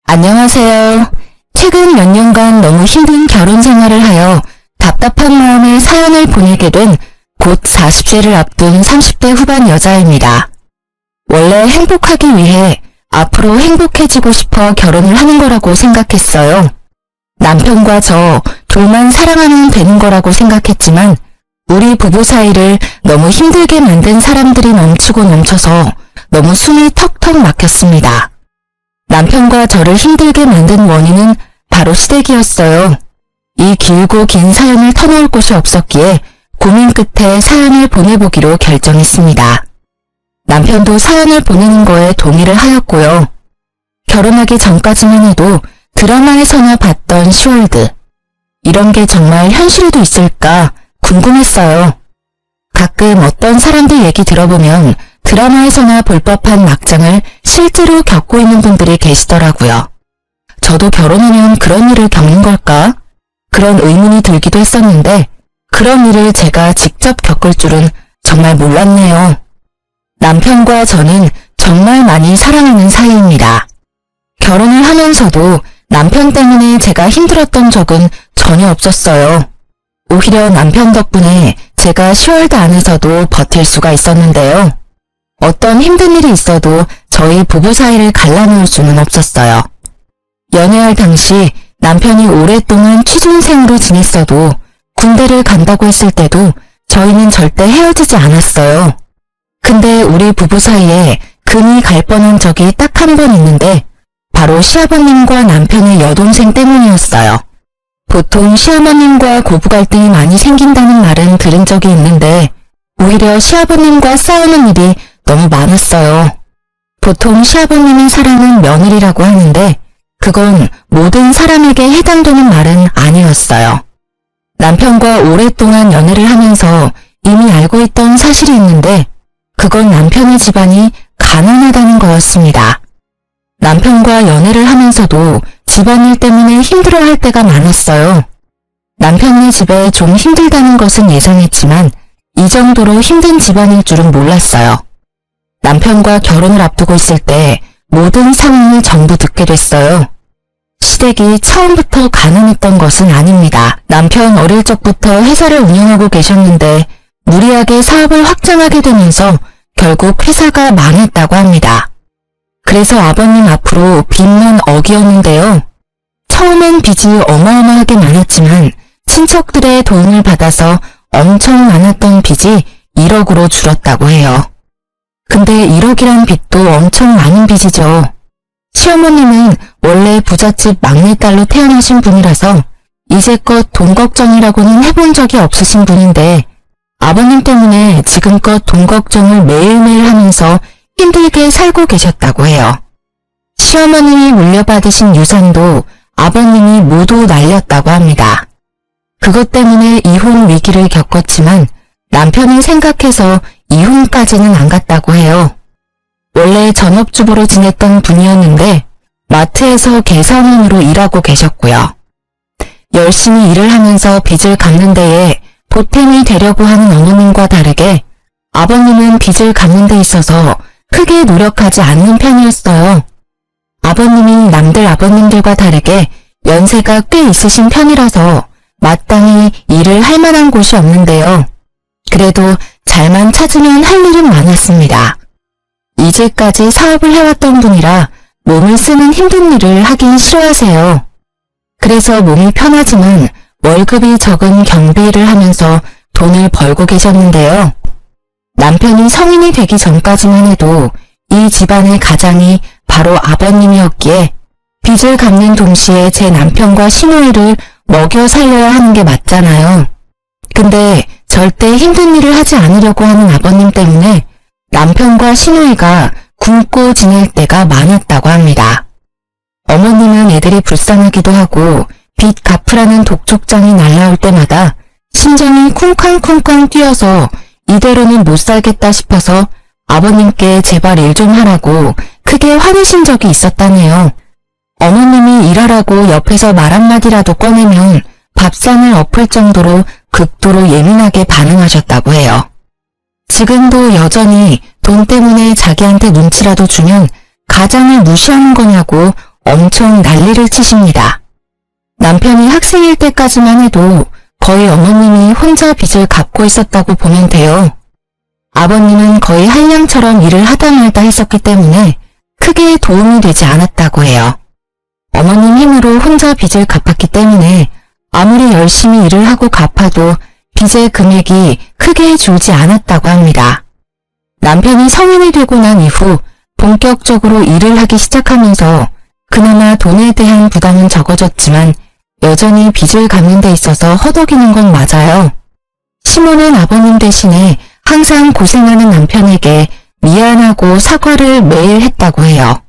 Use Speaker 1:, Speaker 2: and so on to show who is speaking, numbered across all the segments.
Speaker 1: 안녕하세요. 최근 몇 년간 너무 힘든 결혼 생활을 하여 답답한 마음에 사연을 보내게 된 곧 40세를 앞둔 30대 후반 여자입니다. 원래 행복하기 위해 앞으로 행복해지고 싶어 결혼을 하는 거라고 생각했어요. 남편과 저 둘만 사랑하면 되는 거라고 생각했지만 우리 부부 사이를 너무 힘들게 만든 사람들이 넘치고 넘쳐서 너무 숨이 턱턱 막혔습니다. 남편과 저를 힘들게 만든 원인은 바로 시댁이었어요. 이 길고 긴 사연을 터놓을 곳이 없었기에 고민 끝에 사연을 보내보기로 결정했습니다. 남편도 사연을 보내는 거에 동의를 하였고요. 결혼하기 전까지만 해도 드라마에서나 봤던 시월드. 이런 게 정말 현실에도 있을까 궁금했어요. 가끔 어떤 사람들 얘기 들어보면 드라마에서나 볼 법한 막장을 실제로 겪고 있는 분들이 계시더라고요. 저도 결혼하면 그런 일을 겪는 걸까? 그런 의문이 들기도 했었는데 그런 일을 제가 직접 겪을 줄은 정말 몰랐네요. 남편과 저는 정말 많이 사랑하는 사이입니다. 결혼을 하면서도 남편 때문에 제가 힘들었던 적은 전혀 없었어요. 오히려 남편 덕분에 제가 시월드 안에서도 버틸 수가 있었는데요. 어떤 힘든 일이 있어도 저희 부부 사이를 갈라놓을 수는 없었어요. 연애할 당시 남편이 오랫동안 취준생으로 지냈어도 군대를 간다고 했을 때도 저희는 절대 헤어지지 않았어요. 근데 우리 부부 사이에 금이 갈 뻔한 적이 딱 한 번 있는데 바로 시아버님과 남편의 여동생 때문이었어요. 보통 시어머님과 고부 갈등이 많이 생긴다는 말은 들은 적이 있는데 오히려 시아버님과 싸우는 일이 너무 많았어요. 보통 시아버님의 사랑은 며느리라고 하는데 그건 모든 사람에게 해당되는 말은 아니었어요. 남편과 오랫동안 연애를 하면서 이미 알고 있던 사실이 있는데 그건 남편의 집안이 가난하다는 거였습니다. 남편과 연애를 하면서도 집안일 때문에 힘들어할 때가 많았어요. 남편네 집에 좀 힘들다는 것은 예상했지만 이 정도로 힘든 집안일 줄은 몰랐어요. 남편과 결혼을 앞두고 있을 때 모든 상황을 전부 듣게 됐어요. 시댁이 처음부터 가난했던 것은 아닙니다. 남편 어릴 적부터 회사를 운영하고 계셨는데 무리하게 사업을 확장하게 되면서 결국 회사가 망했다고 합니다. 그래서 아버님 앞으로 빚만 억이었는데요. 처음엔 빚이 어마어마하게 많았지만 친척들의 도움을 받아서 엄청 많았던 빚이 1억으로 줄었다고 해요. 근데 1억이란 빚도 엄청 많은 빚이죠. 시어머님은 원래 부잣집 막내딸로 태어나신 분이라서 이제껏 돈 걱정이라고는 해본 적이 없으신 분인데 아버님 때문에 지금껏 돈 걱정을 매일매일 하면서 힘들게 살고 계셨다고 해요. 시어머님이 물려받으신 유산도 아버님이 모두 날렸다고 합니다. 그것 때문에 이혼 위기를 겪었지만 남편을 생각해서 이혼까지는 안 갔다고 해요. 원래 전업주부로 지냈던 분이었는데 마트에서 계산원으로 일하고 계셨고요. 열심히 일을 하면서 빚을 갚는 데에 보탬이 되려고 하는 어머님과 다르게 아버님은 빚을 갚는 데 있어서 크게 노력하지 않는 편이었어요. 아버님이 남들 아버님들과 다르게 연세가 꽤 있으신 편이라서 마땅히 일을 할 만한 곳이 없는데요. 그래도 잘만 찾으면 할 일은 많았습니다. 이제까지 사업을 해왔던 분이라 몸을 쓰는 힘든 일을 하긴 싫어하세요. 그래서 몸이 편하지만 월급이 적은 경비 일을 하면서 돈을 벌고 계셨는데요. 남편이 성인이 되기 전까지만 해도 이 집안의 가장이 바로 아버님이었기에 빚을 갚는 동시에 제 남편과 시누이를 먹여 살려야 하는 게 맞잖아요. 근데 절대 힘든 일을 하지 않으려고 하는 아버님 때문에 남편과 시누이가 굶고 지낼 때가 많았다고 합니다. 어머님은 애들이 불쌍하기도 하고 빚 갚으라는 독촉장이 날라올 때마다 심장이 쿵쾅쿵쾅 뛰어서 이대로는 못 살겠다 싶어서 아버님께 제발 일 좀 하라고 크게 화내신 적이 있었다네요. 어머님이 일하라고 옆에서 말 한마디라도 꺼내면 밥상을 엎을 정도로 극도로 예민하게 반응하셨다고 해요. 지금도 여전히 돈 때문에 자기한테 눈치라도 주면 가장을 무시하는 거냐고 엄청 난리를 치십니다. 남편이 학생일 때까지만 해도 거의 어머님이 혼자 빚을 갚고 있었다고 보면 돼요. 아버님은 거의 한량처럼 일을 하다 말다 했었기 때문에 크게 도움이 되지 않았다고 해요. 어머님 힘으로 혼자 빚을 갚았기 때문에 아무리 열심히 일을 하고 갚아도 빚의 금액이 크게 줄지 않았다고 합니다. 남편이 성인이 되고 난 이후 본격적으로 일을 하기 시작하면서 그나마 돈에 대한 부담은 적어졌지만 여전히 빚을 갚는 데 있어서 허덕이는 건 맞아요. 시모는 아버님 대신에 항상 고생하는 남편에게 미안하고 사과를 매일 했다고 해요.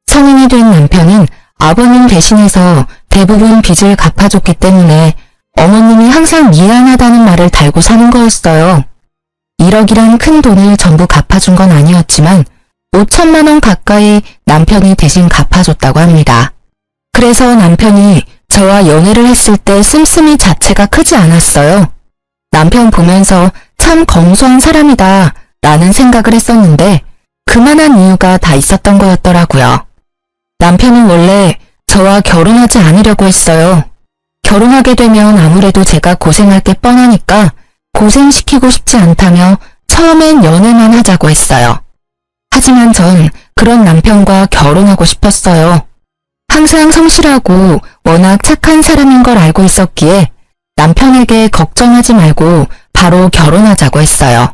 Speaker 1: 성인이 된 남편은 아버님 대신해서 대부분 빚을 갚아줬기 때문에 어머님이 항상 미안하다는 말을 달고 사는 거였어요. 1억이란 큰 돈을 전부 갚아준 건 아니었지만 5천만 원 가까이 남편이 대신 갚아줬다고 합니다. 그래서 남편이 저와 연애를 했을 때 씀씀이 자체가 크지 않았어요. 남편 보면서 참 검소한 사람이다 라는 생각을 했었는데 그만한 이유가 다 있었던 거였더라고요. 남편은 원래 저와 결혼하지 않으려고 했어요. 결혼하게 되면 아무래도 제가 고생할 게 뻔하니까 고생시키고 싶지 않다며 처음엔 연애만 하자고 했어요. 하지만 전 그런 남편과 결혼하고 싶었어요. 항상 성실하고 워낙 착한 사람인 걸 알고 있었기에 남편에게 걱정하지 말고 바로 결혼하자고 했어요.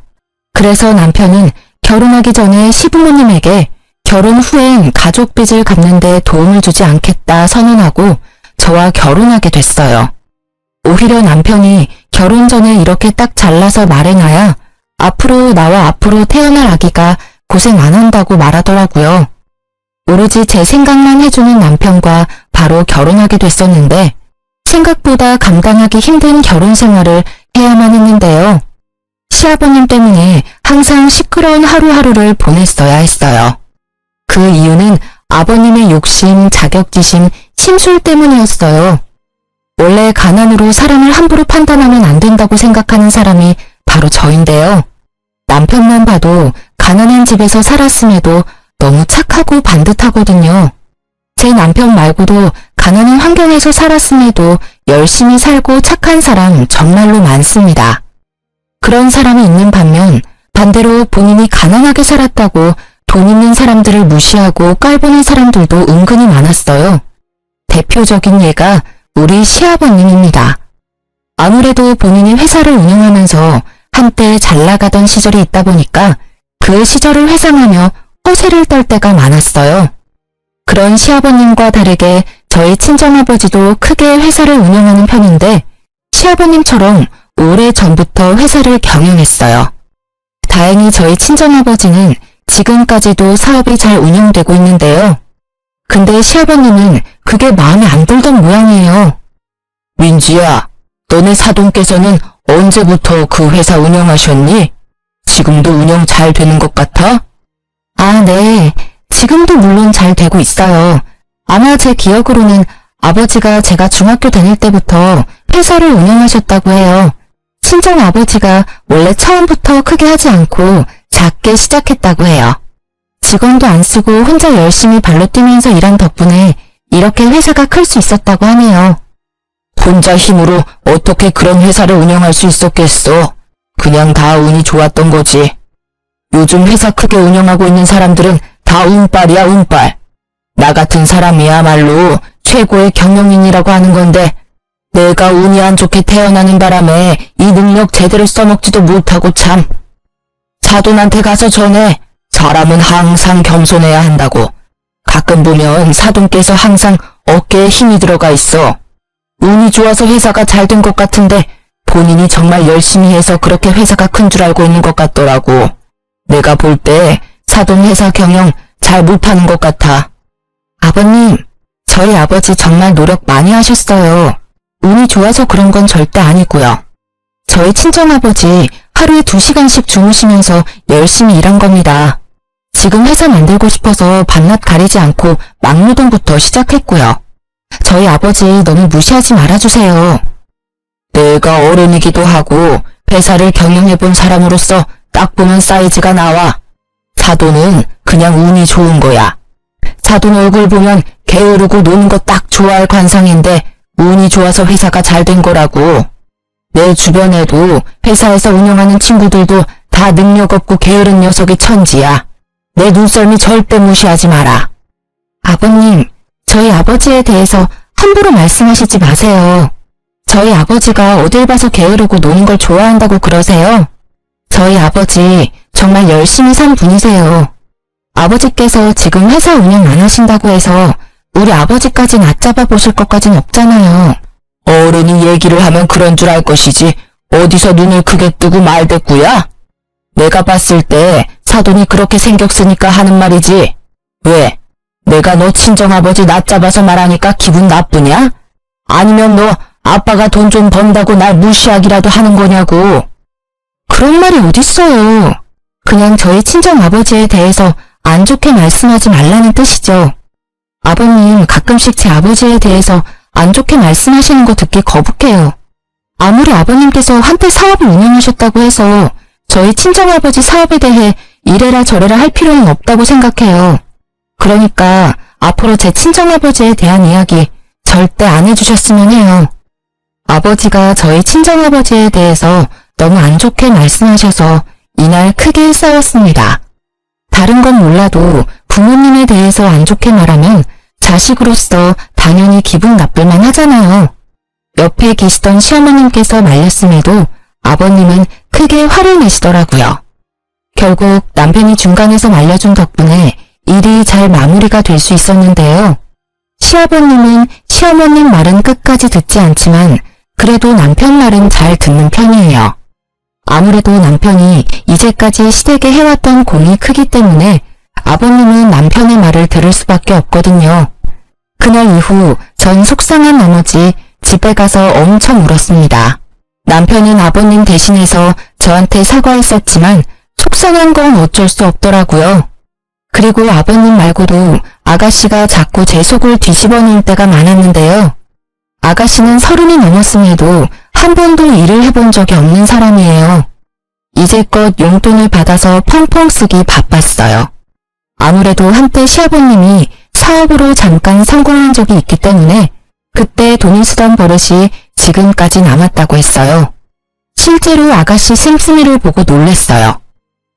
Speaker 1: 그래서 남편은 결혼하기 전에 시부모님에게 결혼 후엔 가족 빚을 갚는 데 도움을 주지 않겠다 선언하고 저와 결혼하게 됐어요. 오히려 남편이 결혼 전에 이렇게 딱 잘라서 말해놔야 앞으로 나와 앞으로 태어날 아기가 고생 안 한다고 말하더라고요. 오로지 제 생각만 해주는 남편과 바로 결혼하게 됐었는데 생각보다 감당하기 힘든 결혼 생활을 해야만 했는데요. 시아버님 때문에 항상 시끄러운 하루하루를 보냈어야 했어요. 그 이유는 아버님의 욕심, 자격지심, 심술 때문이었어요. 원래 가난으로 사람을 함부로 판단하면 안 된다고 생각하는 사람이 바로 저인데요. 남편만 봐도 가난한 집에서 살았음에도 너무 착하고 반듯하거든요. 제 남편 말고도 가난한 환경에서 살았음에도 열심히 살고 착한 사람 정말로 많습니다. 그런 사람이 있는 반면 반대로 본인이 가난하게 살았다고 돈 있는 사람들을 무시하고 깔보는 사람들도 은근히 많았어요. 대표적인 예가 우리 시아버님입니다. 아무래도 본인이 회사를 운영하면서 한때 잘 나가던 시절이 있다 보니까 그 시절을 회상하며 허세를 떨 때가 많았어요. 그런 시아버님과 다르게 저희 친정아버지도 크게 회사를 운영하는 편인데 시아버님처럼 오래전부터 회사를 경영했어요. 다행히 저희 친정아버지는 지금까지도 사업이 잘 운영되고 있는데요. 근데 시아버님은 그게 마음에 안 들던 모양이에요. 민지야, 너네 사돈께서는 언제부터 그 회사 운영하셨니? 지금도 운영 잘 되는 것 같아? 아, 네. 지금도 물론 잘 되고 있어요. 아마 제 기억으로는 아버지가 제가 중학교 다닐 때부터 회사를 운영하셨다고 해요. 친정 아버지가 원래 처음부터 크게 하지 않고 작게 시작했다고 해요. 직원도 안 쓰고 혼자 열심히 발로 뛰면서 일한 덕분에 이렇게 회사가 클 수 있었다고 하네요. 혼자 힘으로 어떻게 그런 회사를 운영할 수 있었겠어? 그냥 다 운이 좋았던 거지. 요즘 회사 크게 운영하고 있는 사람들은 다 운빨이야, 운빨. 나 같은 사람이야말로 최고의 경영인이라고 하는 건데 내가 운이 안 좋게 태어나는 바람에 이 능력 제대로 써먹지도 못하고 참. 사돈한테 가서 전해. 사람은 항상 겸손해야 한다고. 가끔 보면 사돈께서 항상 어깨에 힘이 들어가 있어. 운이 좋아서 회사가 잘 된 것 같은데 본인이 정말 열심히 해서 그렇게 회사가 큰 줄 알고 있는 것 같더라고. 내가 볼 때 사돈 회사 경영 잘 못하는 것 같아. 아버님, 저희 아버지 정말 노력 많이 하셨어요. 운이 좋아서 그런 건 절대 아니고요. 저희 친정아버지 하루에 2시간씩 주무시면서 열심히 일한 겁니다. 지금 회사 만들고 싶어서 밤낮 가리지 않고 막노동부터 시작했고요. 저희 아버지 너무 무시하지 말아주세요. 내가 어른이기도 하고 회사를 경영해본 사람으로서 딱 보면 사이즈가 나와. 사돈은 그냥 운이 좋은 거야. 사돈 얼굴 보면 게으르고 노는 거 딱 좋아할 관상인데 운이 좋아서 회사가 잘 된 거라고. 내 주변에도 회사에서 운영하는 친구들도 다 능력 없고 게으른 녀석이 천지야. 내 눈썰미 절대 무시하지 마라. 아버님, 저희 아버지에 대해서 함부로 말씀하시지 마세요. 저희 아버지가 어딜 봐서 게으르고 노는 걸 좋아한다고 그러세요? 저희 아버지 정말 열심히 산 분이세요. 아버지께서 지금 회사 운영 안 하신다고 해서 우리 아버지까지 낮잡아 보실 것까진 없잖아요. 어른이 얘기를 하면 그런 줄 알 것이지 어디서 눈을 크게 뜨고 말대꾸야? 내가 봤을 때 사돈이 그렇게 생격 쓰니까 하는 말이지. 왜? 내가 너 친정아버지 낮잡아서 말하니까 기분 나쁘냐? 아니면 너 아빠가 돈 좀 번다고 날 무시하기라도 하는 거냐고. 그런 말이 어딨어요. 그냥 저희 친정아버지에 대해서 안 좋게 말씀하지 말라는 뜻이죠. 아버님 가끔씩 제 아버지에 대해서 안 좋게 말씀하시는 거 듣기 거북해요. 아무리 아버님께서 한때 사업을 운영하셨다고 해서 저희 친정아버지 사업에 대해 이래라 저래라 할 필요는 없다고 생각해요. 그러니까 앞으로 제 친정아버지에 대한 이야기 절대 안 해주셨으면 해요. 아버지가 저희 친정아버지에 대해서 너무 안 좋게 말씀하셔서 이날 크게 싸웠습니다. 다른 건 몰라도 부모님에 대해서 안 좋게 말하면 자식으로서 당연히 기분 나쁠만 하잖아요. 옆에 계시던 시어머님께서 말렸음에도 아버님은 크게 화를 내시더라고요. 결국 남편이 중간에서 말려준 덕분에 일이 잘 마무리가 될 수 있었는데요. 시아버님은 시어머님 말은 끝까지 듣지 않지만 그래도 남편 말은 잘 듣는 편이에요. 아무래도 남편이 이제까지 시댁에 해왔던 공이 크기 때문에 아버님은 남편의 말을 들을 수밖에 없거든요. 그날 이후 전 속상한 나머지 집에 가서 엄청 울었습니다. 남편은 아버님 대신해서 저한테 사과했었지만 속상한 건 어쩔 수 없더라고요. 그리고 아버님 말고도 아가씨가 자꾸 제 속을 뒤집어 놓을 때가 많았는데요. 아가씨는 30이 넘었음에도 한 번도 일을 해본 적이 없는 사람이에요. 이제껏 용돈을 받아서 펑펑 쓰기 바빴어요. 아무래도 한때 시아버님이 사업으로 잠깐 성공한 적이 있기 때문에 그때 돈을 쓰던 버릇이 지금까지 남았다고 했어요. 실제로 아가씨 씀씀이를 보고 놀랬어요.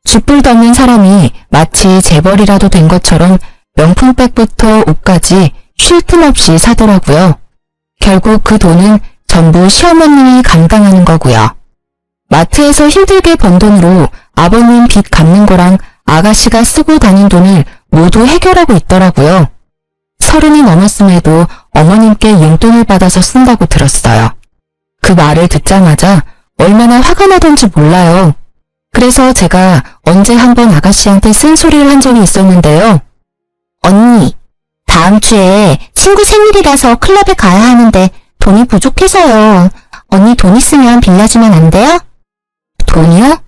Speaker 1: 쥐뿔도 없는 사람이 마치 재벌이라도 된 것처럼 명품백부터 옷까지 쉴 틈 없이 사더라고요. 결국 그 돈은 전부 시어머님이 감당하는 거고요. 마트에서 힘들게 번 돈으로 아버님 빚 갚는 거랑 아가씨가 쓰고 다닌 돈을 모두 해결하고 있더라고요. 30이 넘었음에도 어머님께 용돈을 받아서 쓴다고 들었어요. 그 말을 듣자마자 얼마나 화가 나던지 몰라요. 그래서 제가 언제 한번 아가씨한테 쓴소리를 한 적이 있었는데요. 언니, 다음 주에 친구 생일이라서 클럽에 가야 하는데 돈이 부족해서요. 언니 돈 있으면 빌려주면 안 돼요? 돈이요?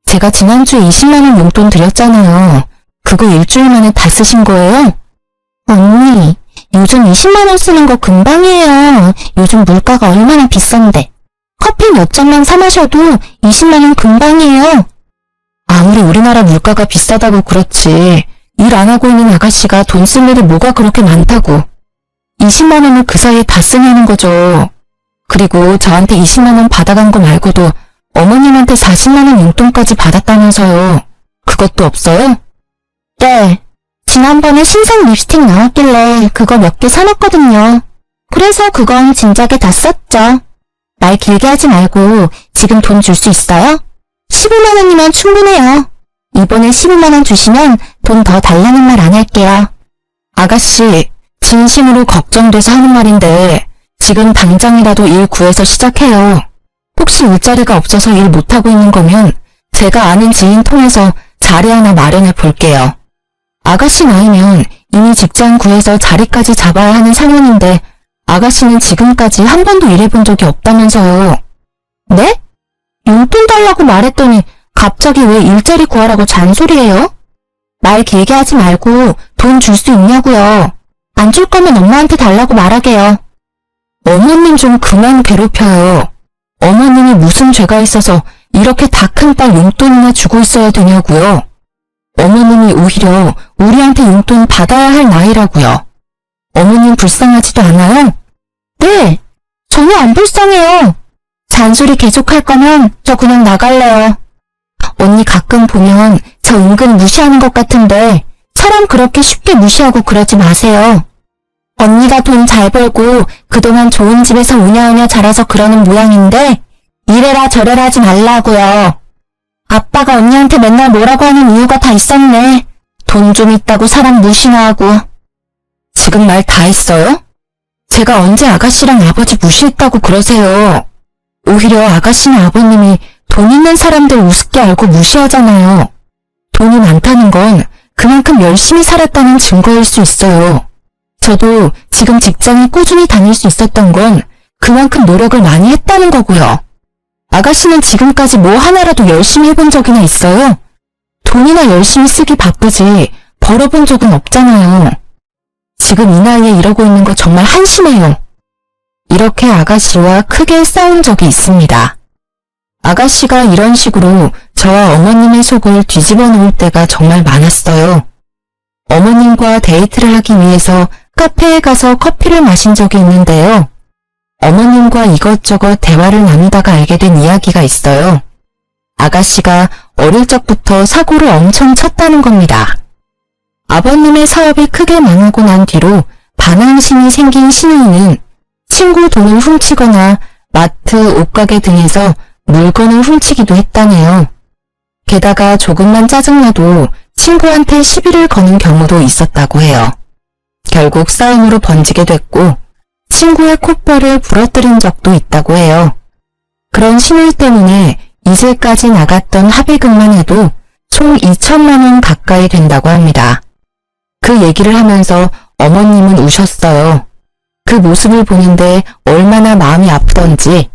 Speaker 1: 제가 지난주에 20만 원 용돈 드렸잖아요. 그거 일주일 만에 다 쓰신 거예요? 언니, 요즘 20만 원 쓰는 거 금방이에요. 요즘 물가가 얼마나 비싼데. 커피 몇 잔만 사 마셔도 20만 원 금방이에요. 아무리 우리나라 물가가 비싸다고 그렇지 일 안 하고 있는 아가씨가 돈 쓸 일이 뭐가 그렇게 많다고. 20만 원을 그 사이에 다 쓰냐는 거죠. 그리고 저한테 20만 원 받아간 거 말고도 어머님한테 40만 원 용돈까지 받았다면서요. 그것도 없어요? 네. 지난번에 신상 립스틱 나왔길래 그거 몇 개 사놨거든요. 그래서 그건 진작에 다 썼죠. 말 길게 하지 말고 지금 돈 줄 수 있어요? 15만 원이면 충분해요. 이번에 15만 원 주시면 돈 더 달라는 말 안 할게요. 아가씨, 진심으로 걱정돼서 하는 말인데 지금 당장이라도 일 구해서 시작해요. 혹시 일자리가 없어서 일 못하고 있는 거면 제가 아는 지인 통해서 자리 하나 마련해 볼게요. 아가씨 나이면 이미 직장 구해서 자리까지 잡아야 하는 상황인데 아가씨는 지금까지 한 번도 일해본 적이 없다면서요. 네? 용돈 달라고 말했더니 갑자기 왜 일자리 구하라고 잔소리해요? 말 길게 하지 말고 돈 줄 수 있냐고요. 안 줄 거면 엄마한테 달라고 말하게요. 어머님 좀 그만 괴롭혀요. 어머님이 무슨 죄가 있어서 이렇게 다 큰 딸 용돈이나 주고 있어야 되냐고요. 어머님이 오히려 우리한테 용돈 받아야 할 나이라고요. 어머님 불쌍하지도 않아요? 네, 전혀 안 불쌍해요. 잔소리 계속할 거면 저 그냥 나갈래요. 언니 가끔 보면 저 은근 무시하는 것 같은데 사람 그렇게 쉽게 무시하고 그러지 마세요. 언니가 돈 잘 벌고 그동안 좋은 집에서 우냐우냐 자라서 그러는 모양인데 이래라 저래라 하지 말라고요. 아빠가 언니한테 맨날 뭐라고 하는 이유가 다 있었네. 돈 좀 있다고 사람 무시나 하고. 지금 말 다 했어요? 제가 언제 아가씨랑 아버지 무시했다고 그러세요. 오히려 아가씨나 아버님이 돈 있는 사람들 우습게 알고 무시하잖아요. 돈이 많다는 건 그만큼 열심히 살았다는 증거일 수 있어요. 저도 지금 직장에 꾸준히 다닐 수 있었던 건 그만큼 노력을 많이 했다는 거고요. 아가씨는 지금까지 뭐 하나라도 열심히 해본 적이나 있어요? 돈이나 열심히 쓰기 바쁘지 벌어본 적은 없잖아요. 지금 이 나이에 이러고 있는 거 정말 한심해요. 이렇게 아가씨와 크게 싸운 적이 있습니다. 아가씨가 이런 식으로 저와 어머님의 속을 뒤집어 놓을 때가 정말 많았어요. 어머님과 데이트를 하기 위해서 카페에 가서 커피를 마신 적이 있는데요. 어머님과 이것저것 대화를 나누다가 알게 된 이야기가 있어요. 아가씨가 어릴 적부터 사고를 엄청 쳤다는 겁니다. 아버님의 사업이 크게 망하고 난 뒤로 반항심이 생긴 시누이는 친구 돈을 훔치거나 마트, 옷가게 등에서 물건을 훔치기도 했다네요. 게다가 조금만 짜증나도 친구한테 시비를 거는 경우도 있었다고 해요. 결국 싸움으로 번지게 됐고 친구의 콧뼈를 부러뜨린 적도 있다고 해요. 그런 시누이 때문에 이제까지 나갔던 합의금만 해도 총 2천만 원 가까이 된다고 합니다. 그 얘기를 하면서 어머님은 우셨어요. 그 모습을 보는데 얼마나 마음이 아프던지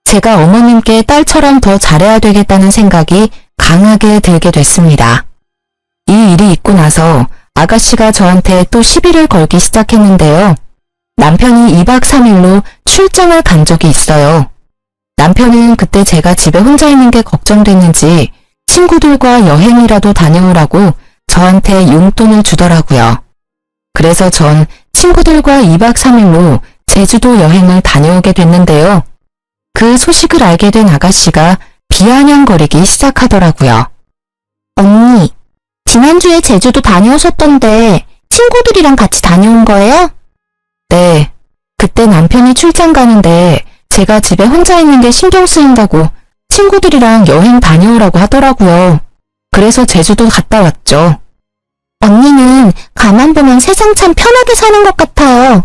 Speaker 1: 제가 어머님께 딸처럼 더 잘해야 되겠다는 생각이 강하게 들게 됐습니다. 이 일이 있고 나서 아가씨가 저한테 또 시비를 걸기 시작했는데요. 남편이 2박 3일로 출장을 간 적이 있어요. 남편은 그때 제가 집에 혼자 있는 게 걱정됐는지 친구들과 여행이라도 다녀오라고 저한테 용돈을 주더라고요. 그래서 전 친구들과 2박 3일로 제주도 여행을 다녀오게 됐는데요. 그 소식을 알게 된 아가씨가 비아냥거리기 시작하더라고요. 언니, 지난주에 제주도 다녀오셨던데 친구들이랑 같이 다녀온 거예요? 네, 그때 남편이 출장 가는데 제가 집에 혼자 있는 게 신경 쓰인다고 친구들이랑 여행 다녀오라고 하더라고요. 그래서 제주도 갔다 왔죠. 언니는 가만 보면 세상 참 편하게 사는 것 같아요.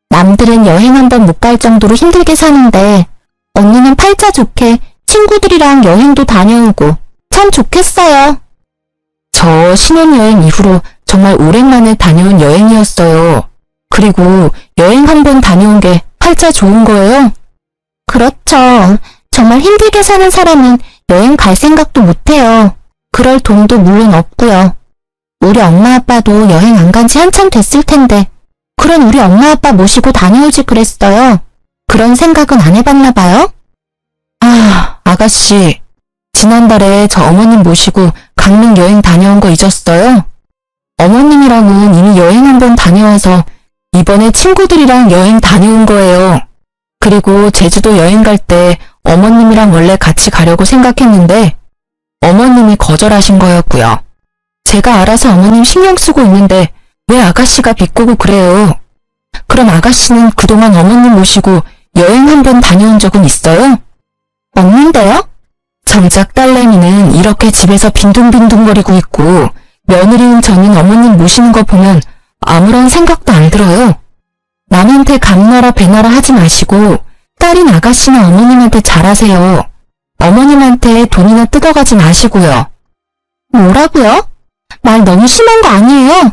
Speaker 1: 남들은 여행 한 번 못 갈 정도로 힘들게 사는데 언니는 팔자 좋게 친구들이랑 여행도 다녀오고 참 좋겠어요. 저 신혼여행 이후로 정말 오랜만에 다녀온 여행이었어요. 그리고 여행 한 번 다녀온 게 팔자 좋은 거예요? 그렇죠. 정말 힘들게 사는 사람은 여행 갈 생각도 못해요. 그럴 돈도 물론 없고요. 우리 엄마 아빠도 여행 안 간 지 한참 됐을 텐데 그런 우리 엄마 아빠 모시고 다녀오지 그랬어요. 그런 생각은 안 해봤나 봐요? 아, 아가씨. 지난달에 저 어머님 모시고 강릉 여행 다녀온 거 잊었어요? 어머님이랑은 이미 여행 한 번 다녀와서 이번에 친구들이랑 여행 다녀온 거예요. 그리고 제주도 여행 갈 때 어머님이랑 원래 같이 가려고 생각했는데 어머님이 거절하신 거였고요. 제가 알아서 어머님 신경 쓰고 있는데 왜 아가씨가 비꼬고 그래요? 그럼 아가씨는 그동안 어머님 모시고 여행 한 번 다녀온 적은 있어요? 없는데요? 정작 딸내미는 이렇게 집에서 빈둥빈둥거리고 있고 며느리인 저는 어머님 모시는 거 보면 아무런 생각도 안 들어요. 남한테 감나라 배나라 하지 마시고 딸인 아가씨나 어머님한테 잘하세요. 어머님한테 돈이나 뜯어가지 마시고요. 뭐라고요? 말 너무 심한 거 아니에요?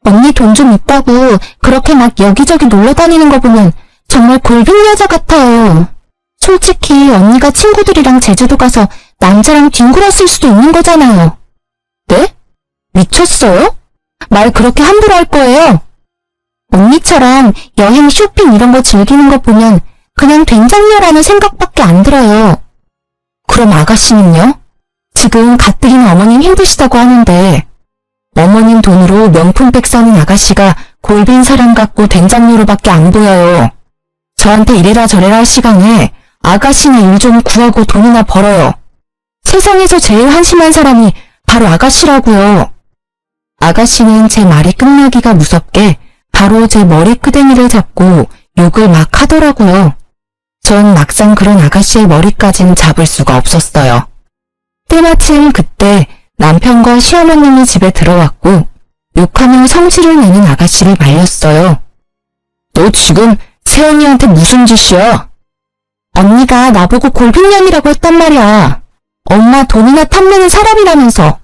Speaker 1: 언니 돈 좀 있다고 그렇게 막 여기저기 놀러 다니는 거 보면 정말 골빈 여자 같아요. 솔직히 언니가 친구들이랑 제주도 가서 남자랑 뒹굴었을 수도 있는 거잖아요. 네? 미쳤어요? 말 그렇게 함부로 할 거예요? 언니처럼 여행, 쇼핑 이런 거 즐기는 거 보면 그냥 된장녀라는 생각밖에 안 들어요. 그럼 아가씨는요? 지금 가뜩이나 어머님 힘드시다고 하는데 어머님 돈으로 명품백 사는 아가씨가 골빈 사람 같고 된장녀로밖에 안 보여요. 저한테 이래라 저래라 할 시간에 아가씨나 일 좀 구하고 돈이나 벌어요. 세상에서 제일 한심한 사람이 바로 아가씨라고요. 아가씨는 제 말이 끝나기가 무섭게 바로 제 머리끄댕이를 잡고 욕을 막 하더라고요. 전 막상 그런 아가씨의 머리까진 잡을 수가 없었어요. 때마침 그때 남편과 시어머님이 집에 들어왔고 욕하며 성질을 내는 아가씨를 말렸어요. 너 지금 새언니한테 무슨 짓이야? 언니가 나보고 골빈년이라고 했단 말이야. 엄마 돈이나 탐내는 사람이라면서.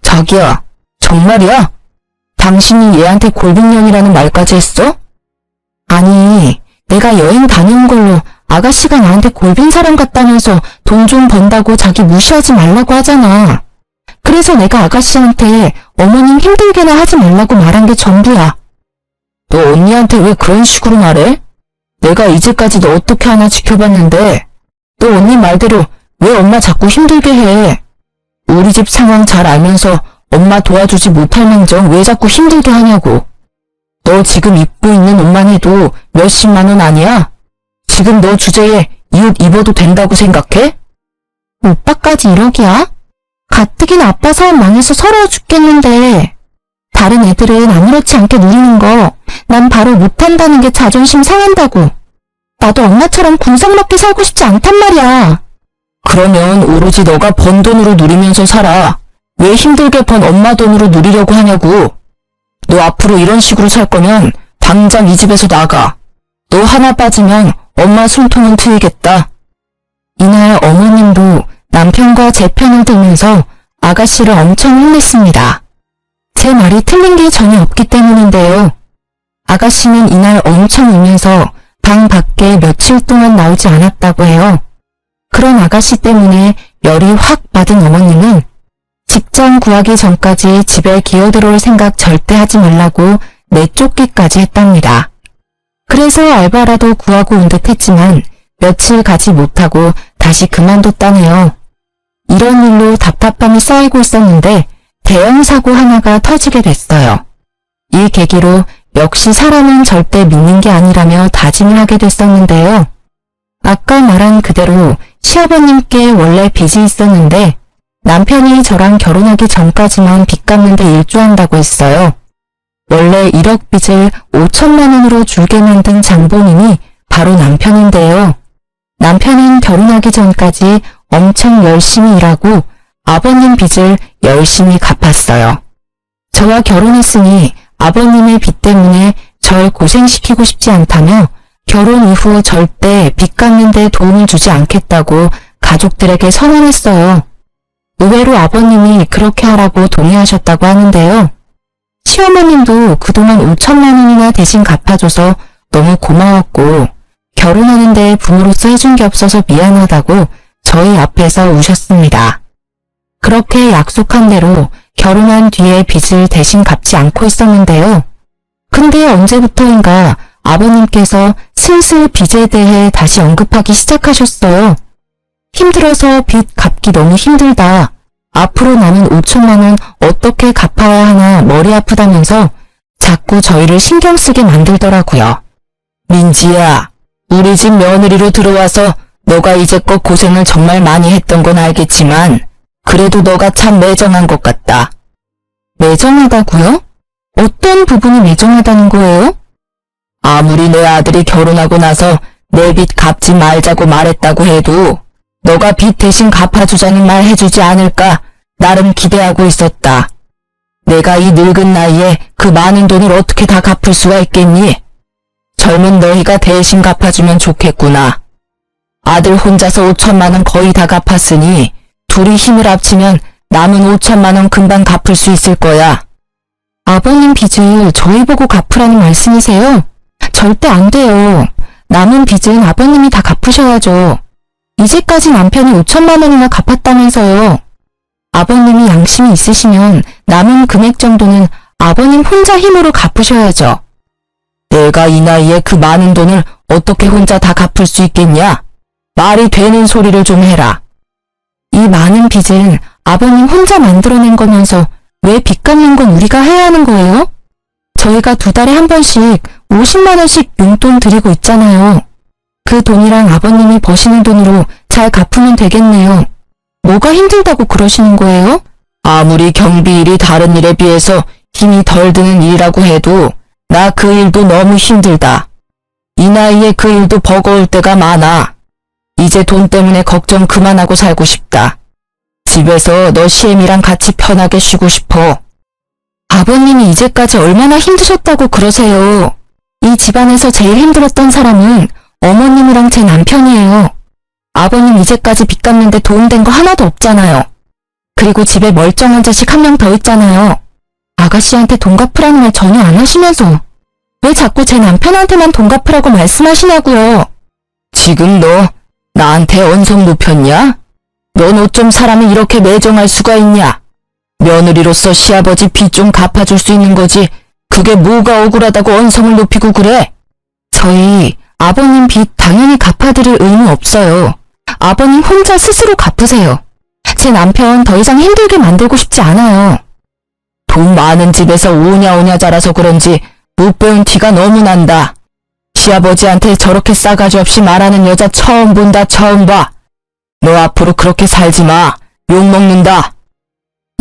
Speaker 1: 자기야, 정말이야? 당신이 얘한테 골빈년이라는 말까지 했어? 아니, 내가 여행 다녀온 걸로 아가씨가 나한테 골빈 사람 같다면서 돈 좀 번다고 자기 무시하지 말라고 하잖아. 그래서 내가 아가씨한테 어머님 힘들게나 하지 말라고 말한 게 전부야. 너 언니한테 왜 그런 식으로 말해? 내가 이제까지 너 어떻게 하나 지켜봤는데 너 언니 말대로 왜 엄마 자꾸 힘들게 해? 우리 집 상황 잘 알면서 엄마 도와주지 못할 망정 왜 자꾸 힘들게 하냐고. 너 지금 입고 있는 옷만 해도 몇십만 원 아니야? 지금 너 주제에 이 옷 입어도 된다고 생각해? 오빠까지 이러기야? 가뜩이나 아빠 사업 망해서 서러워 죽겠는데. 다른 애들은 아무렇지 않게 누리는 거 난 바로 못한다는 게 자존심 상한다고. 나도 엄마처럼 궁상맞게 살고 싶지 않단 말이야. 그러면 오로지 너가 번 돈으로 누리면서 살아. 왜 힘들게 번 엄마 돈으로 누리려고 하냐고. 너 앞으로 이런 식으로 살 거면 당장 이 집에서 나가. 너 하나 빠지면 엄마 숨통은 트이겠다. 이날 어머님도 남편과 제 편을 들면서 아가씨를 엄청 혼냈습니다. 제 말이 틀린 게 전혀 없기 때문인데요. 아가씨는 이날 엄청 울면서 방 밖에 며칠 동안 나오지 않았다고 해요. 그런 아가씨 때문에 열이 확 받은 어머님은 직장 구하기 전까지 집에 기어들어올 생각 절대 하지 말라고 내쫓기까지 했답니다. 그래서 알바라도 구하고 온 듯 했지만 며칠 가지 못하고 다시 그만뒀다네요. 이런 일로 답답함이 쌓이고 있었는데 대형 사고 하나가 터지게 됐어요. 이 계기로 역시 사람은 절대 믿는 게 아니라며 다짐을 하게 됐었는데요. 아까 말한 그대로 시아버님께 원래 빚이 있었는데 남편이 저랑 결혼하기 전까지만 빚 갚는데 일조한다고 했어요. 원래 1억 빚을 5천만 원으로 줄게 만든 장본인이 바로 남편인데요. 남편은 결혼하기 전까지 엄청 열심히 일하고 아버님 빚을 열심히 갚았어요. 저와 결혼했으니 아버님의 빚 때문에 절 고생시키고 싶지 않다며 결혼 이후 절대 빚 갚는 데 도움을 주지 않겠다고 가족들에게 선언했어요. 의외로 아버님이 그렇게 하라고 동의하셨다고 하는데요. 시어머님도 그동안 5천만 원이나 대신 갚아줘서 너무 고마웠고 결혼하는 데 부모로서 해준 게 없어서 미안하다고 저희 앞에서 우셨습니다. 그렇게 약속한 대로 결혼한 뒤에 빚을 대신 갚지 않고 있었는데요. 근데 언제부터인가 아버님께서 슬슬 빚에 대해 다시 언급하기 시작하셨어요. 힘들어서 빚 갚기 너무 힘들다. 앞으로 나는 5천만 원 어떻게 갚아야 하나 머리 아프다면서 자꾸 저희를 신경 쓰게 만들더라고요. 민지야, 우리 집 며느리로 들어와서 너가 이제껏 고생을 정말 많이 했던 건 알겠지만 그래도 너가 참 매정한 것 같다. 매정하다고요? 어떤 부분이 매정하다는 거예요? 아무리 내 아들이 결혼하고 나서 내 빚 갚지 말자고 말했다고 해도 너가 빚 대신 갚아주자는 말 해주지 않을까 나름 기대하고 있었다. 내가 이 늙은 나이에 그 많은 돈을 어떻게 다 갚을 수가 있겠니? 젊은 너희가 대신 갚아주면 좋겠구나. 아들 혼자서 5천만 원 거의 다 갚았으니 둘이 힘을 합치면 남은 5천만 원 금방 갚을 수 있을 거야. 아버님 빚을 저희 보고 갚으라는 말씀이세요? 절대 안 돼요. 남은 빚은 아버님이 다 갚으셔야죠. 이제까지 남편이 5천만 원이나 갚았다면서요. 아버님이 양심이 있으시면 남은 금액 정도는 아버님 혼자 힘으로 갚으셔야죠. 내가 이 나이에 그 많은 돈을 어떻게 혼자 다 갚을 수 있겠냐? 말이 되는 소리를 좀 해라. 이 많은 빚은 아버님 혼자 만들어낸 거면서 왜 빚 갚는 건 우리가 해야 하는 거예요? 저희가 2달에 한 번씩 50만 원씩 용돈 드리고 있잖아요. 그 돈이랑 아버님이 버시는 돈으로 잘 갚으면 되겠네요. 뭐가 힘들다고 그러시는 거예요? 아무리 경비 일이 다른 일에 비해서 힘이 덜 드는 일이라고 해도 나 그 일도 너무 힘들다. 이 나이에 그 일도 버거울 때가 많아. 이제 돈 때문에 걱정 그만하고 살고 싶다. 집에서 너 시엠이랑 같이 편하게 쉬고 싶어. 아버님이 이제까지 얼마나 힘드셨다고 그러세요. 이 집안에서 제일 힘들었던 사람은 어머님이랑 제 남편이에요. 아버님 이제까지 빚 갚는데 도움된 거 하나도 없잖아요. 그리고 집에 멀쩡한 자식 한 명 더 있잖아요. 아가씨한테 돈 갚으라는 말 전혀 안 하시면서 왜 자꾸 제 남편한테만 돈 갚으라고 말씀하시냐고요. 지금 너 나한테 언성 높였냐? 넌 어쩜 사람이 이렇게 매정할 수가 있냐? 며느리로서 시아버지 빚 좀 갚아줄 수 있는 거지. 그게 뭐가 억울하다고 언성을 높이고 그래? 저희 아버님 빚 당연히 갚아드릴 의무 없어요. 아버님 혼자 스스로 갚으세요. 제 남편 더 이상 힘들게 만들고 싶지 않아요. 돈 많은 집에서 오냐오냐 자라서 그런지 못 배운 티가 너무 난다. 시아버지한테 저렇게 싸가지 없이 말하는 여자 처음 본다, 처음 봐. 너 앞으로 그렇게 살지 마. 욕먹는다.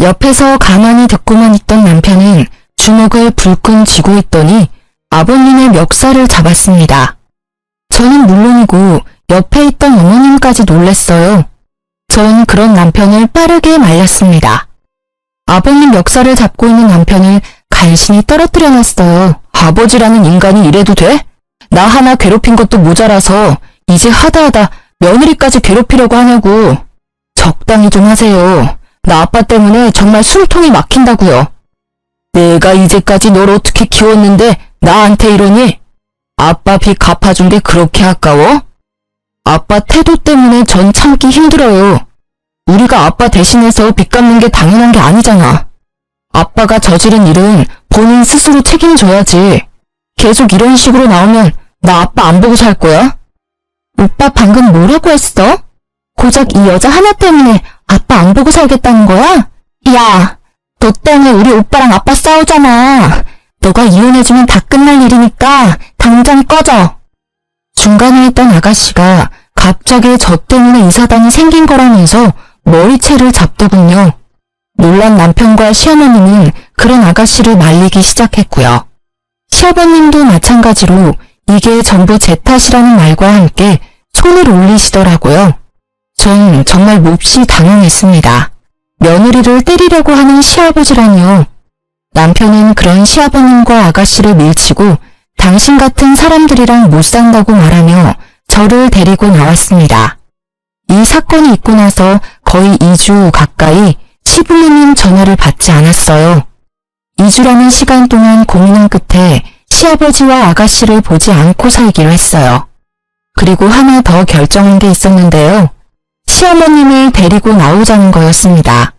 Speaker 1: 옆에서 가만히 듣고만 있던 남편은 주먹을 불끈 쥐고 있더니 아버님의 멱살을 잡았습니다. 저는 물론이고 옆에 있던 어머님까지 놀랬어요. 전 그런 남편을 빠르게 말렸습니다. 아버님 멱살을 잡고 있는 남편을 간신히 떨어뜨려 놨어요. 아버지라는 인간이 이래도 돼? 나 하나 괴롭힌 것도 모자라서 이제 하다하다 며느리까지 괴롭히려고 하냐고. 적당히 좀 하세요. 나 아빠 때문에 정말 숨통이 막힌다고요. 내가 이제까지 널 어떻게 키웠는데 나한테 이러니? 아빠 빚 갚아준 게 그렇게 아까워? 아빠 태도 때문에 전 참기 힘들어요. 우리가 아빠 대신해서 빚 갚는 게 당연한 게 아니잖아. 아빠가 저지른 일은 본인 스스로 책임져야지. 계속 이런 식으로 나오면 나 아빠 안 보고 살 거야? 오빠 방금 뭐라고 했어? 고작 이 여자 하나 때문에 아빠 안 보고 살겠다는 거야? 야, 너 때문에 우리 오빠랑 아빠 싸우잖아. 너가 이혼해주면 다 끝날 일이니까 당장 꺼져. 중간에 있던 아가씨가 갑자기 저 때문에 이 사단이 생긴 거라면서 머리채를 잡더군요. 놀란 남편과 시어머니는 그런 아가씨를 말리기 시작했고요. 시아버님도 마찬가지로 이게 전부 제 탓이라는 말과 함께 손을 올리시더라고요. 전 정말 몹시 당황했습니다. 며느리를 때리려고 하는 시아버지라니요. 남편은 그런 시아버님과 아가씨를 밀치고 당신 같은 사람들이랑 못 산다고 말하며 저를 데리고 나왔습니다. 이 사건이 있고 나서 거의 2주 가까이 시부모님 전화를 받지 않았어요. 2주라는 시간 동안 고민한 끝에 시아버지와 아가씨를 보지 않고 살기로 했어요. 그리고 하나 더 결정한 게 있었는데요. 시어머님을 데리고 나오자는 거였습니다.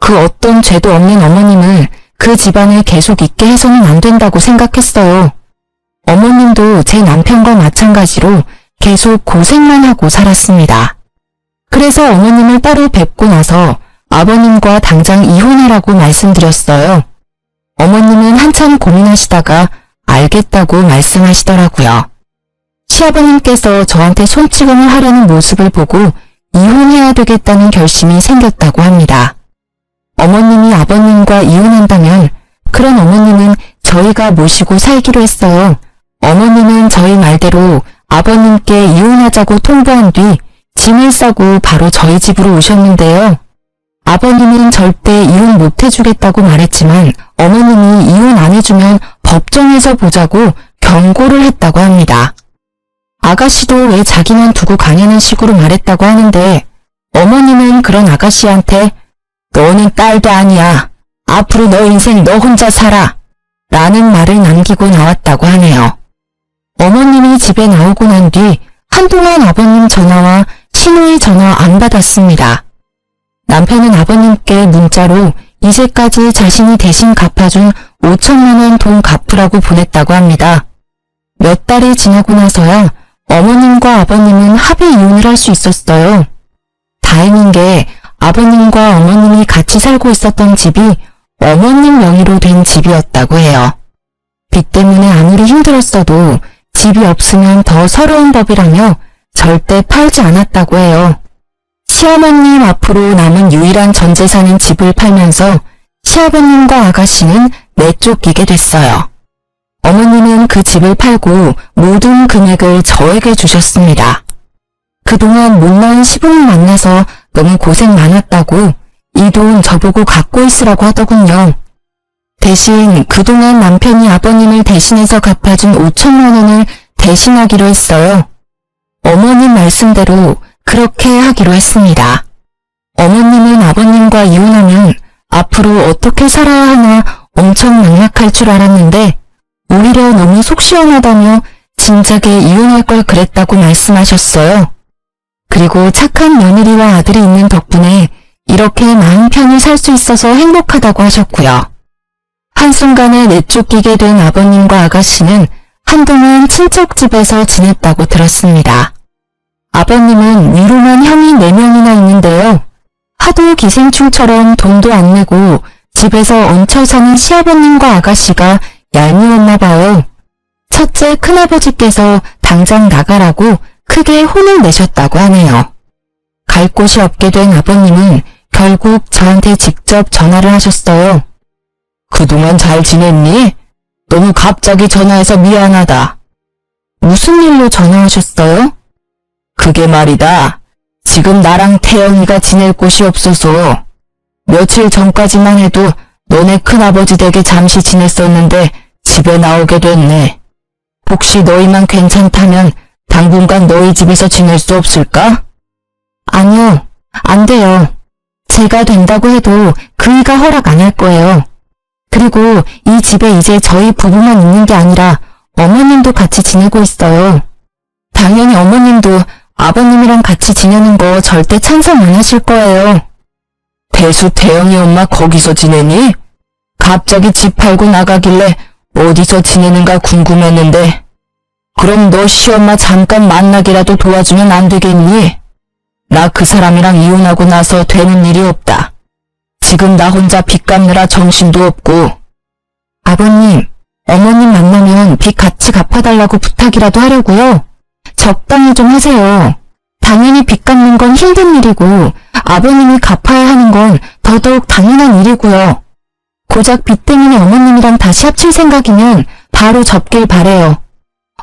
Speaker 1: 그 어떤 죄도 없는 어머님을 그 집안에 계속 있게 해서는 안 된다고 생각했어요. 어머님도 제 남편과 마찬가지로 계속 고생만 하고 살았습니다. 그래서 어머님을 따로 뵙고 나서 아버님과 당장 이혼하라고 말씀드렸어요. 어머님은 한참 고민하시다가 알겠다고 말씀하시더라고요. 시아버님께서 저한테 손찌검을 하려는 모습을 보고 이혼해야 되겠다는 결심이 생겼다고 합니다. 어머님이 아버님과 이혼한다면 그런 어머님은 저희가 모시고 살기로 했어요. 어머님은 저희 말대로 아버님께 이혼하자고 통보한 뒤 짐을 싸고 바로 저희 집으로 오셨는데요. 아버님은 절대 이혼 못 해주겠다고 말했지만 어머님이 이혼 안 해주면 법정에서 보자고 경고를 했다고 합니다. 아가씨도 왜 자기만 두고 가냐는 식으로 말했다고 하는데 어머님은 그런 아가씨한테 너는 딸도 아니야. 앞으로 너 인생 너 혼자 살아. 라는 말을 남기고 나왔다고 하네요. 어머님이 집에 나오고 난 뒤 한동안 아버님 전화와 시누이 전화 안 받았습니다. 남편은 아버님께 문자로 이제까지 자신이 대신 갚아준 5천만 원 돈 갚으라고 보냈다고 합니다. 몇 달이 지나고 나서야 어머님과 아버님은 합의 이혼을 할 수 있었어요. 다행인 게 아버님과 어머님이 같이 살고 있었던 집이 어머님 명의로 된 집이었다고 해요. 빚 때문에 아무리 힘들었어도 집이 없으면 더 서러운 법이라며 절대 팔지 않았다고 해요. 시어머님 앞으로 남은 유일한 전 재산인 집을 팔면서 시아버님과 아가씨는 내쫓기게 됐어요. 어머님은 그 집을 팔고 모든 금액을 저에게 주셨습니다. 그동안 못난 시부모 만나서 너무 고생 많았다고 이 돈 저보고 갖고 있으라고 하더군요. 대신 그동안 남편이 아버님을 대신해서 갚아준 5천만 원을 대신하기로 했어요. 어머님 말씀대로 그렇게 하기로 했습니다. 어머님은 아버님과 이혼하면 앞으로 어떻게 살아야 하나 엄청 막막할 줄 알았는데 오히려 너무 속 시원하다며 진작에 이혼할 걸 그랬다고 말씀하셨어요. 그리고 착한 며느리와 아들이 있는 덕분에 이렇게 마음 편히 살 수 있어서 행복하다고 하셨고요. 한순간에 내쫓기게 된 아버님과 아가씨는 한동안 친척 집에서 지냈다고 들었습니다. 아버님은 위로만 형이 4명이나 있는데요. 하도 기생충처럼 돈도 안 내고 집에서 얹혀 사는 시아버님과 아가씨가 얄미웠나 봐요. 첫째 큰아버지께서 당장 나가라고 크게 혼을 내셨다고 하네요. 갈 곳이 없게 된 아버님은 결국 저한테 직접 전화를 하셨어요. 그동안 잘 지냈니? 너무 갑자기 전화해서 미안하다. 무슨 일로 전화하셨어요? 그게 말이다. 지금 나랑 태영이가 지낼 곳이 없어서 며칠 전까지만 해도 너네 큰아버지 댁에 잠시 지냈었는데 집에 나오게 됐네. 혹시 너희만 괜찮다면 당분간 너희 집에서 지낼 수 없을까? 아니요, 안 돼요. 제가 된다고 해도 그이가 허락 안 할 거예요. 그리고 이 집에 이제 저희 부부만 있는 게 아니라 어머님도 같이 지내고 있어요. 당연히 어머님도 아버님이랑 같이 지내는 거 절대 찬성 안 하실 거예요. 대수 태영이 엄마 거기서 지내니? 갑자기 집 팔고 나가길래 어디서 지내는가 궁금했는데 그럼 너 시엄마 잠깐 만나기라도 도와주면 안 되겠니? 나 그 사람이랑 이혼하고 나서 되는 일이 없다. 지금 나 혼자 빚 갚느라 정신도 없고. 아버님, 어머님 만나면 빚 같이 갚아달라고 부탁이라도 하려고요. 적당히 좀 하세요. 당연히 빚 갚는 건 힘든 일이고 아버님이 갚아야 하는 건 더더욱 당연한 일이고요. 고작 빚 때문에 어머님이랑 다시 합칠 생각이면 바로 접길 바래요.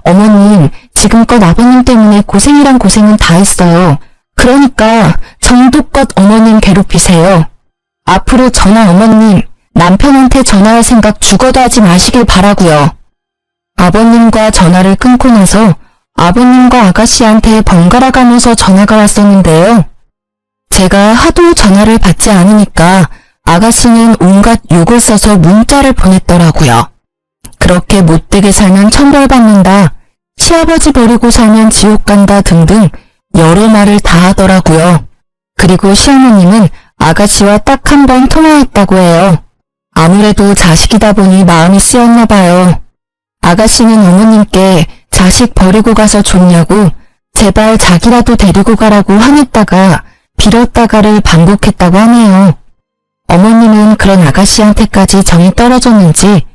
Speaker 1: 어머님, 지금껏 아버님 때문에 고생이란 고생은 다 했어요. 그러니까 정도껏 어머님 괴롭히세요. 앞으로 저나 어머님, 남편한테 전화할 생각 죽어도 하지 마시길 바라고요. 아버님과 전화를 끊고 나서 아버님과 아가씨한테 번갈아 가면서 전화가 왔었는데요. 제가 하도 전화를 받지 않으니까 아가씨는 온갖 욕을 써서 문자를 보냈더라고요. 그렇게 못되게 살면 천벌받는다, 시아버지 버리고 살면 지옥 간다 등등 여러 말을 다 하더라고요. 그리고 시어머님은 아가씨와 딱 한 번 통화했다고 해요. 아무래도 자식이다 보니 마음이 쓰였나 봐요. 아가씨는 어머님께 자식 버리고 가서 좋냐고 제발 자기라도 데리고 가라고 화냈다가 빌었다가를 반복했다고 하네요. 어머님은 그런 아가씨한테까지 정이 떨어졌는지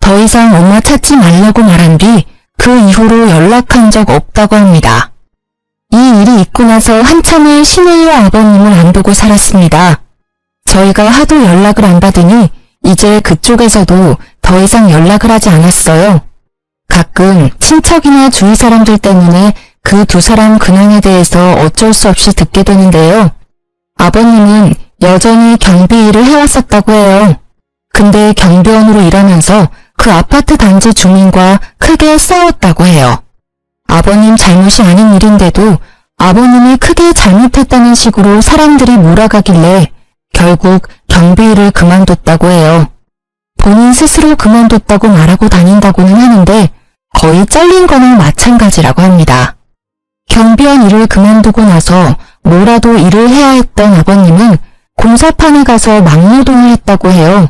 Speaker 1: 더 이상 엄마 찾지 말라고 말한 뒤 그 이후로 연락한 적 없다고 합니다. 이 일이 있고 나서 한참을 시누이와 아버님을 안 보고 살았습니다. 저희가 하도 연락을 안 받으니 이제 그쪽에서도 더 이상 연락을 하지 않았어요. 가끔 친척이나 주위 사람들 때문에 그 두 사람 근황에 대해서 어쩔 수 없이 듣게 되는데요. 아버님은 여전히 경비 일을 해왔었다고 해요. 근데 경비원으로 일하면서 그 아파트 단지 주민과 크게 싸웠다고 해요. 아버님 잘못이 아닌 일인데도 아버님이 크게 잘못했다는 식으로 사람들이 몰아가길래 결국 경비 일을 그만뒀다고 해요. 본인 스스로 그만뒀다고 말하고 다닌다고는 하는데 거의 잘린 거나 마찬가지라고 합니다. 경비원 일을 그만두고 나서 뭐라도 일을 해야 했던 아버님은 공사판에 가서 막노동을 했다고 해요.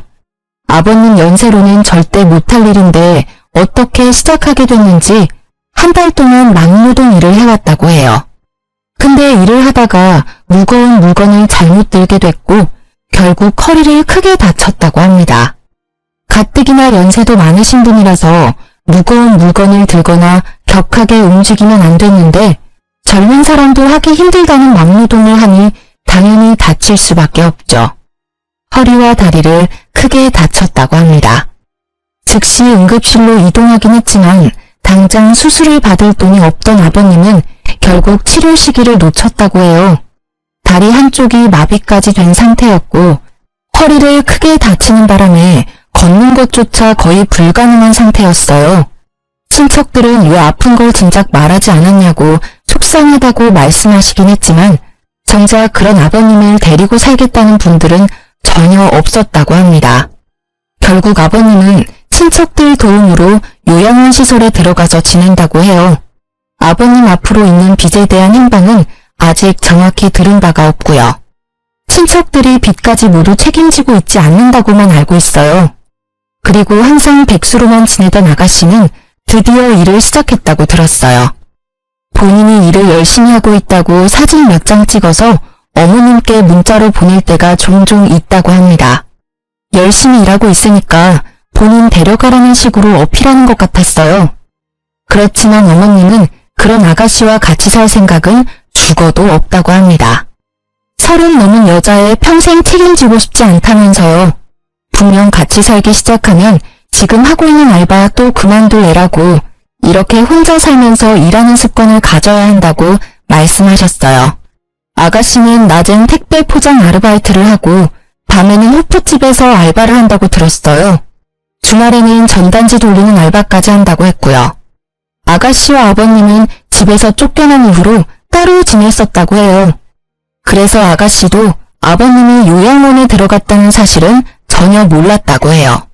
Speaker 1: 아버님 연세로는 절대 못할 일인데 어떻게 시작하게 됐는지 한 달 동안 막노동 일을 해왔다고 해요. 근데 일을 하다가 무거운 물건을 잘못 들게 됐고 결국 허리를 크게 다쳤다고 합니다. 가뜩이나 연세도 많으신 분이라서 무거운 물건을 들거나 격하게 움직이면 안 됐는데 젊은 사람도 하기 힘들다는 막노동을 하니 당연히 다칠 수밖에 없죠. 허리와 다리를 크게 다쳤다고 합니다. 즉시 응급실로 이동하긴 했지만 당장 수술을 받을 돈이 없던 아버님은 결국 치료 시기를 놓쳤다고 해요. 다리 한쪽이 마비까지 된 상태였고 허리를 크게 다치는 바람에 걷는 것조차 거의 불가능한 상태였어요. 친척들은 왜 아픈 걸 진작 말하지 않았냐고 속상하다고 말씀하시긴 했지만 정작 그런 아버님을 데리고 살겠다는 분들은 전혀 없었다고 합니다. 결국 아버님은 친척들 도움으로 요양원 시설에 들어가서 지낸다고 해요. 아버님 앞으로 있는 빚에 대한 행방은 아직 정확히 들은 바가 없고요. 친척들이 빚까지 모두 책임지고 있지 않는다고만 알고 있어요. 그리고 항상 백수로만 지내던 아가씨는 드디어 일을 시작했다고 들었어요. 본인이 일을 열심히 하고 있다고 사진 몇 장 찍어서 어머님께 문자로 보낼 때가 종종 있다고 합니다. 열심히 일하고 있으니까 본인 데려가라는 식으로 어필하는 것 같았어요. 그렇지만 어머님은 그런 아가씨와 같이 살 생각은 죽어도 없다고 합니다. 30 넘은 여자애 평생 책임지고 싶지 않다면서요. 분명 같이 살기 시작하면 지금 하고 있는 알바 또 그만둘 애라고 이렇게 혼자 살면서 일하는 습관을 가져야 한다고 말씀하셨어요. 아가씨는 낮엔 택배 포장 아르바이트를 하고 밤에는 호프집에서 알바를 한다고 들었어요. 주말에는 전단지 돌리는 알바까지 한다고 했고요. 아가씨와 아버님은 집에서 쫓겨난 이후로 따로 지냈었다고 해요. 그래서 아가씨도 아버님이 요양원에 들어갔다는 사실은 전혀 몰랐다고 해요.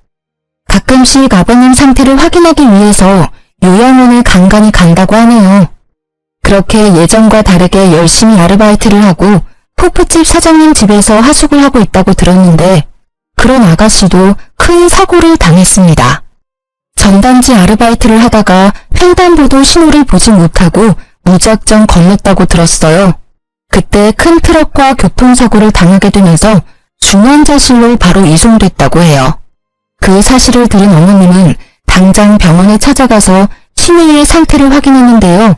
Speaker 1: 가끔씩 아버님 상태를 확인하기 위해서 요양원에 간간히 간다고 하네요. 그렇게 예전과 다르게 열심히 아르바이트를 하고 호프집 사장님 집에서 하숙을 하고 있다고 들었는데 그런 아가씨도 큰 사고를 당했습니다. 전단지 아르바이트를 하다가 횡단보도 신호를 보지 못하고 무작정 건넜다고 들었어요. 그때 큰 트럭과 교통사고를 당하게 되면서 중환자실로 바로 이송됐다고 해요. 그 사실을 들은 어머님은 당장 병원에 찾아가서 신우이의 상태를 확인했는데요.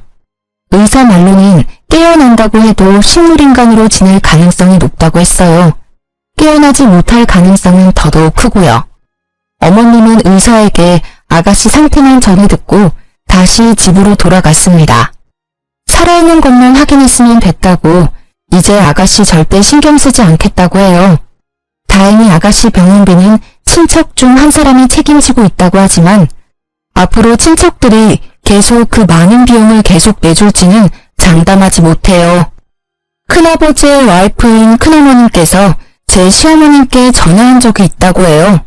Speaker 1: 의사 말로는 깨어난다고 해도 식물인간으로 지낼 가능성이 높다고 했어요. 깨어나지 못할 가능성은 더더욱 크고요. 어머님은 의사에게 아가씨 상태만 전해 듣고 다시 집으로 돌아갔습니다. 살아있는 것만 확인했으면 됐다고 이제 아가씨 절대 신경 쓰지 않겠다고 해요. 다행히 아가씨 병원비는 친척 중 한 사람이 책임지고 있다고 하지만 앞으로 친척들이 계속 그 많은 비용을 계속 내줄지는 장담하지 못해요. 큰아버지의 와이프인 큰어머님께서 제 시어머님께 전화한 적이 있다고 해요.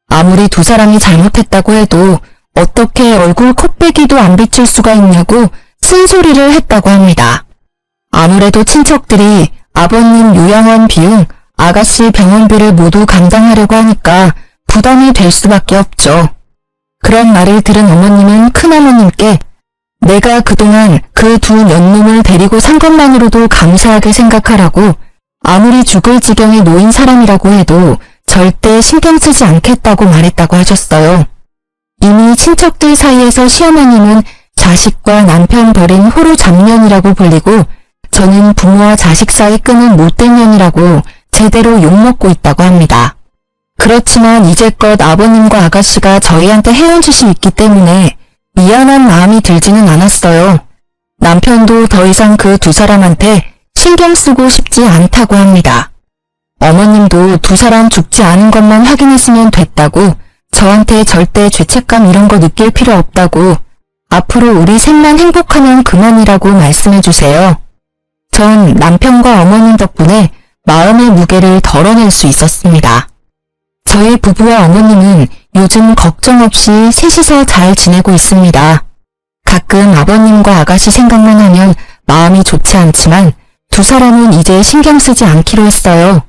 Speaker 1: 아무리 두 사람이 잘못했다고 해도 어떻게 얼굴 코빼기도 안 비칠 수가 있냐고 쓴소리를 했다고 합니다. 아무래도 친척들이 아버님 요양원 비용, 아가씨 병원비를 모두 감당하려고 하니까 부담이 될 수밖에 없죠. 그런 말을 들은 어머님은 큰어머님께 내가 그동안 그 두 년놈을 데리고 산 것만으로도 감사하게 생각하라고 아무리 죽을 지경에 놓인 사람이라고 해도 절대 신경 쓰지 않겠다고 말했다고 하셨어요. 이미 친척들 사이에서 시어머님은 자식과 남편 버린 호루 잡년이라고 불리고 저는 부모와 자식 사이 끈은 못된 년이라고 제대로 욕먹고 있다고 합니다. 그렇지만 이제껏 아버님과 아가씨가 저희한테 해온 짓이 있기 때문에 미안한 마음이 들지는 않았어요. 남편도 더 이상 그 두 사람한테 신경 쓰고 싶지 않다고 합니다. 어머님도 두 사람 죽지 않은 것만 확인했으면 됐다고 저한테 절대 죄책감 이런 거 느낄 필요 없다고 앞으로 우리 셋만 행복하면 그만이라고 말씀해주세요. 전 남편과 어머님 덕분에 마음의 무게를 덜어낼 수 있었습니다. 저희 부부와 어머님은 요즘 걱정 없이 셋이서 잘 지내고 있습니다. 가끔 아버님과 아가씨 생각만 하면 마음이 좋지 않지만 두 사람은 이제 신경 쓰지 않기로 했어요.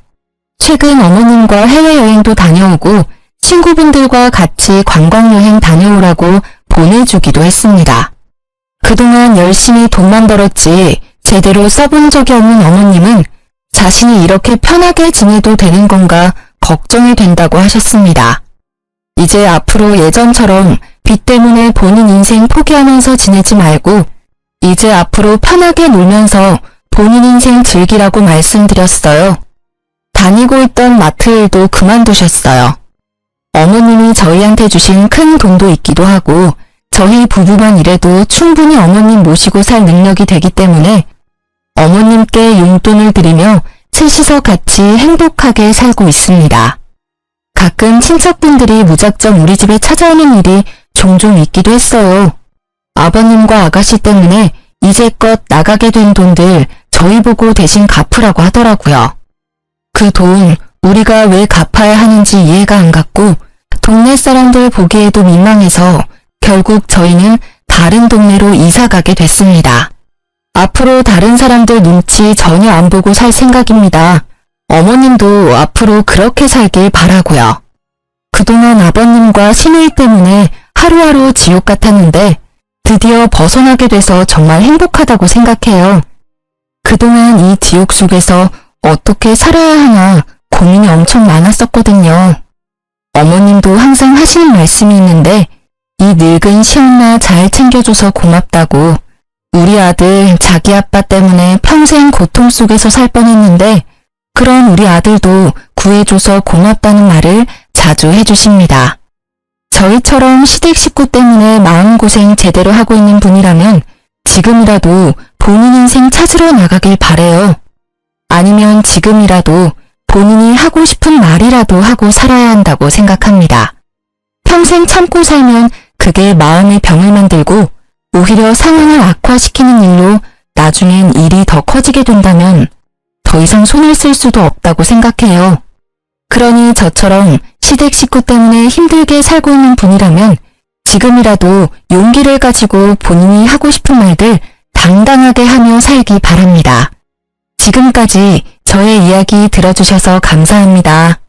Speaker 1: 최근 어머님과 해외여행도 다녀오고 친구분들과 같이 관광여행 다녀오라고 보내주기도 했습니다. 그동안 열심히 돈만 벌었지 제대로 써본 적이 없는 어머님은 자신이 이렇게 편하게 지내도 되는 건가 걱정이 된다고 하셨습니다. 이제 앞으로 예전처럼 빚 때문에 본인 인생 포기하면서 지내지 말고 이제 앞으로 편하게 놀면서 본인 인생 즐기라고 말씀드렸어요. 다니고 있던 마트 일도 그만두셨어요. 어머님이 저희한테 주신 큰 돈도 있기도 하고 저희 부부만 일해도 충분히 어머님 모시고 살 능력이 되기 때문에 어머님께 용돈을 드리며 셋이서 같이 행복하게 살고 있습니다. 가끔 친척분들이 무작정 우리 집에 찾아오는 일이 종종 있기도 했어요. 아버님과 아가씨 때문에 이제껏 나가게 된 돈들 저희 보고 대신 갚으라고 하더라고요. 그 돈 우리가 왜 갚아야 하는지 이해가 안 갔고 동네 사람들 보기에도 민망해서 결국 저희는 다른 동네로 이사 가게 됐습니다. 앞으로 다른 사람들 눈치 전혀 안 보고 살 생각입니다. 어머님도 앞으로 그렇게 살길 바라고요. 그동안 아버님과 시누이 때문에 하루하루 지옥 같았는데 드디어 벗어나게 돼서 정말 행복하다고 생각해요. 그동안 이 지옥 속에서 어떻게 살아야 하나 고민이 엄청 많았었거든요. 어머님도 항상 하시는 말씀이 있는데 이 늙은 시엄마 잘 챙겨줘서 고맙다고 우리 아들 자기 아빠 때문에 평생 고통 속에서 살 뻔했는데 그런 우리 아들도 구해줘서 고맙다는 말을 자주 해주십니다. 저희처럼 시댁 식구 때문에 마음고생 제대로 하고 있는 분이라면 지금이라도 본인 인생 찾으러 나가길 바래요. 아니면 지금이라도 본인이 하고 싶은 말이라도 하고 살아야 한다고 생각합니다. 평생 참고 살면 그게 마음의 병을 만들고 오히려 상황을 악화시키는 일로 나중엔 일이 더 커지게 된다면 더 이상 손을 쓸 수도 없다고 생각해요. 그러니 저처럼 시댁 식구 때문에 힘들게 살고 있는 분이라면 지금이라도 용기를 가지고 본인이 하고 싶은 말들 당당하게 하며 살기 바랍니다. 지금까지 저의 이야기 들어주셔서 감사합니다.